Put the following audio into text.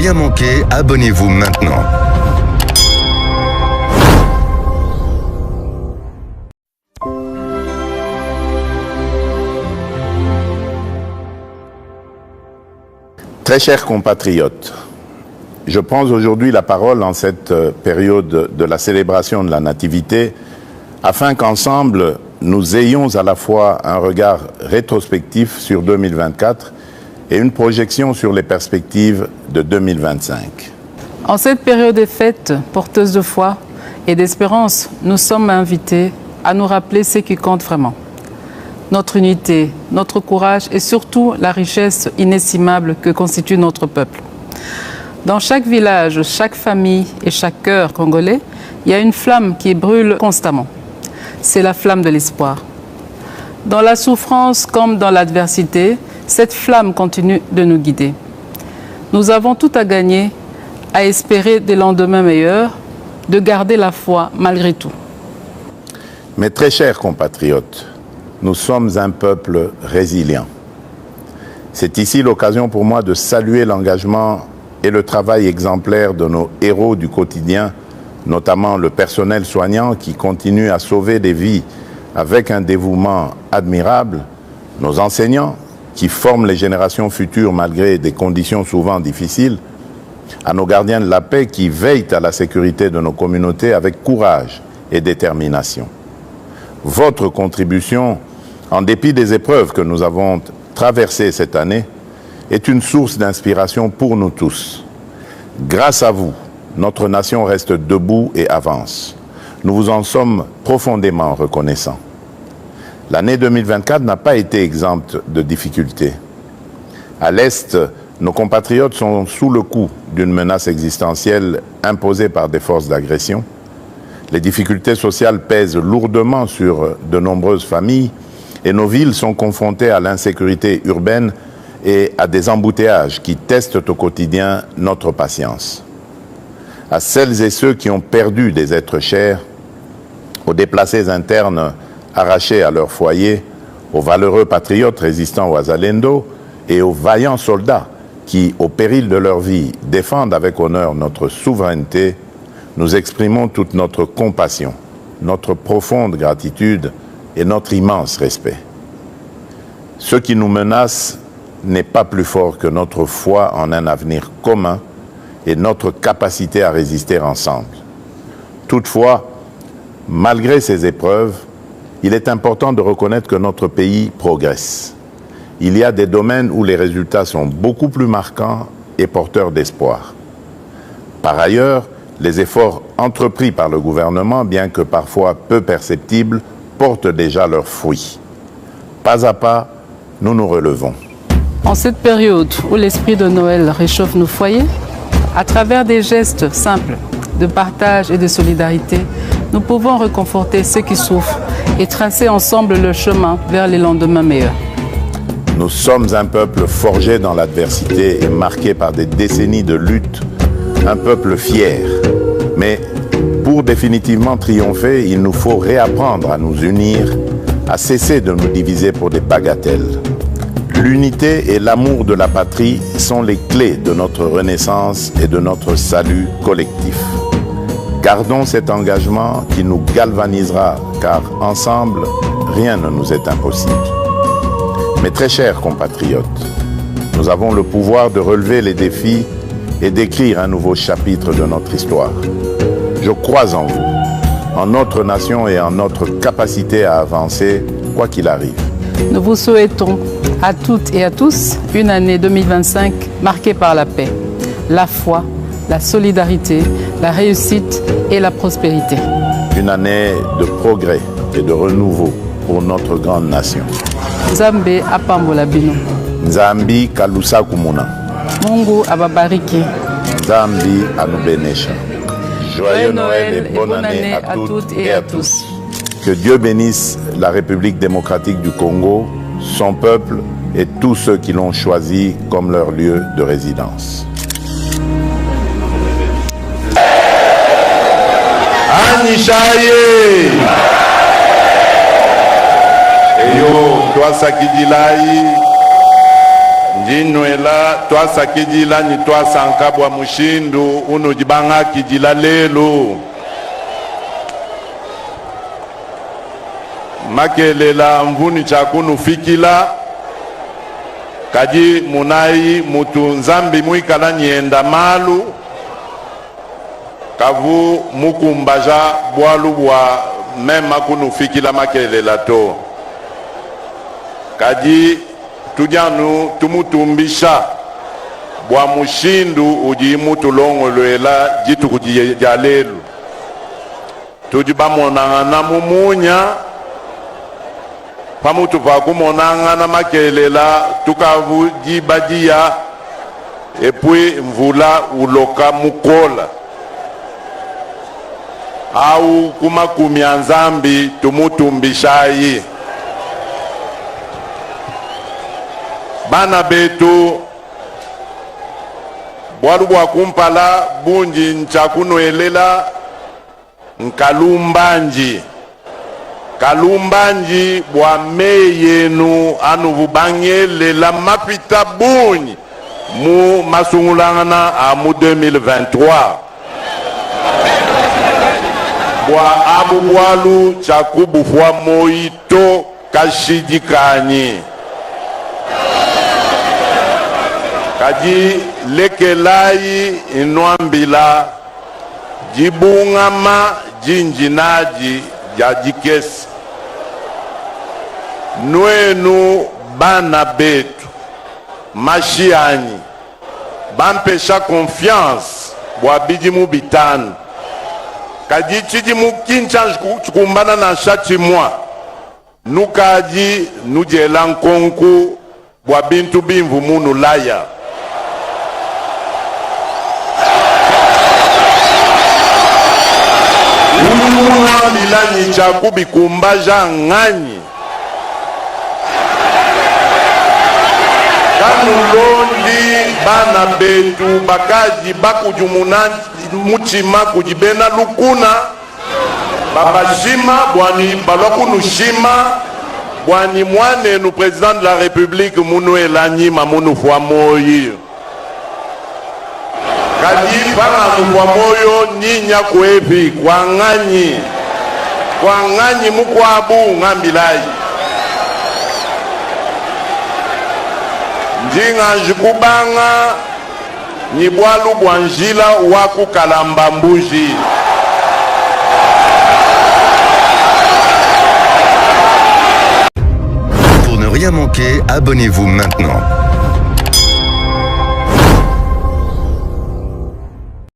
rien manquer, abonnez-vous maintenant. Très chers compatriotes, je prends aujourd'hui la parole en cette période de la célébration de la Nativité afin qu'ensemble nous ayons à la fois un regard rétrospectif sur 2024 et une projection sur les perspectives de 2025. En cette période des fêtes porteuse de foi et d'espérance, nous sommes invités à nous rappeler ce qui compte vraiment. Notre unité, notre courage et surtout la richesse inestimable que constitue notre peuple. Dans chaque village, chaque famille et chaque cœur congolais, il y a une flamme qui brûle constamment. C'est la flamme de l'espoir. Dans la souffrance comme dans l'adversité, cette flamme continue de nous guider. Nous avons tout à gagner, à espérer des lendemains meilleurs, de garder la foi malgré tout. Mes très chers compatriotes, nous sommes un peuple résilient. C'est ici l'occasion pour moi de saluer l'engagement et le travail exemplaire de nos héros du quotidien, notamment le personnel soignant qui continue à sauver des vies avec un dévouement admirable, nos enseignants qui forment les générations futures malgré des conditions souvent difficiles, à nos gardiens de la paix qui veillent à la sécurité de nos communautés avec courage et détermination. Votre contribution, en dépit des épreuves que nous avons traversées cette année, est une source d'inspiration pour nous tous. Grâce à vous, notre nation reste debout et avance. Nous vous en sommes profondément reconnaissants. L'année 2024 n'a pas été exempte de difficultés. À l'Est, nos compatriotes sont sous le coup d'une menace existentielle imposée par des forces d'agression. Les difficultés sociales pèsent lourdement sur de nombreuses familles et nos villes sont confrontées à l'insécurité urbaine et à des embouteillages qui testent au quotidien notre patience. À celles et ceux qui ont perdu des êtres chers, aux déplacés internes arrachés à leur foyer, aux valeureux patriotes résistant au Wazalendo et aux vaillants soldats qui, au péril de leur vie, défendent avec honneur notre souveraineté, nous exprimons toute notre compassion, notre profonde gratitude et notre immense respect. Ce qui nous menace n'est pas plus fort que notre foi en un avenir commun et notre capacité à résister ensemble. Toutefois, malgré ces épreuves, il est important de reconnaître que notre pays progresse. Il y a des domaines où les résultats sont beaucoup plus marquants et porteurs d'espoir. Par ailleurs, les efforts entrepris par le gouvernement, bien que parfois peu perceptibles, portent déjà leurs fruits. Pas à pas, nous nous relevons. En cette période où l'esprit de Noël réchauffe nos foyers, à travers des gestes simples de partage et de solidarité, nous pouvons réconforter ceux qui souffrent et tracer ensemble le chemin vers les lendemains meilleurs. Nous sommes un peuple forgé dans l'adversité et marqué par des décennies de lutte, un peuple fier. Mais pour définitivement triompher, il nous faut réapprendre à nous unir, à cesser de nous diviser pour des bagatelles. L'unité et l'amour de la patrie sont les clés de notre renaissance et de notre salut collectif. Gardons cet engagement qui nous galvanisera, car ensemble, rien ne nous est impossible. Mes très chers compatriotes, nous avons le pouvoir de relever les défis et d'écrire un nouveau chapitre de notre histoire. Je crois en vous, en notre nation et en notre capacité à avancer, quoi qu'il arrive. Nous vous souhaitons à toutes et à tous une année 2025 marquée par la paix, la foi, la solidarité, la réussite et la prospérité. Une année de progrès et de renouveau pour notre grande nation. Nzambe apambola bino. Nzambi kalusa kumuna. Mungu ababariki. Nzambi anubenesha. Joyeux Noël et bonne année à toutes et à tous. Que Dieu bénisse la République démocratique du Congo, son peuple et tous ceux qui l'ont choisi comme leur lieu de résidence. Anishaye Eyo Twasa Kidilai Ndinwela twasa kidila ni twasa nkabwa mushindu unu jibanga kidila lelu. Makelela mvuni chakunu fikila kaji munai mutu nzambi muikala nyenda malu kavu mukumbaja bwalu bwa mema kunu fikila makelela to kaji tujanu tumutumbisha bwa mushindu uji mutulongolwela jitu kujijalelu tujibamonanga mumunya pamutu vakumonanga na makelela tukavu jibadia epui mvula uloka mukola au kumakumi ya nzambi tumutumbishayi bana betu bwalu bwa kumpala bunji nchakunoelela nkalumbanji kalumbanji bwa meyenu anu bubangelela mapita bunyi mu masungulangana amu 2023 bwa abu bwalu chakubufwa moito kashijikanyi kaji lekelayi inwambila jibungama jinjinaji jajikesi nwenu bana betu mashianyi bampesha confiance bwa bijimu bitanu kaji chijimu kincha kumbana na shachimwa nukaji nujela nkonku bwa bintu bimvu munu laya lilanyi chakubi kumbaja ng'anyi kanulondi bana betu bakaji bakujumuna muchima kujibena lukuna babashima bwani balwakunushima bwani mwanenu président de la république munu elanyima munu fwa moyi kadi pana mufwa moyo nyinya kwepi kwa ng'anyi mukwabu ng'ambilayi njinga njikubanga nyibwalu bwa njila wakukalamba mbuji Pour ne rien manquer, abonnez-vous maintenant.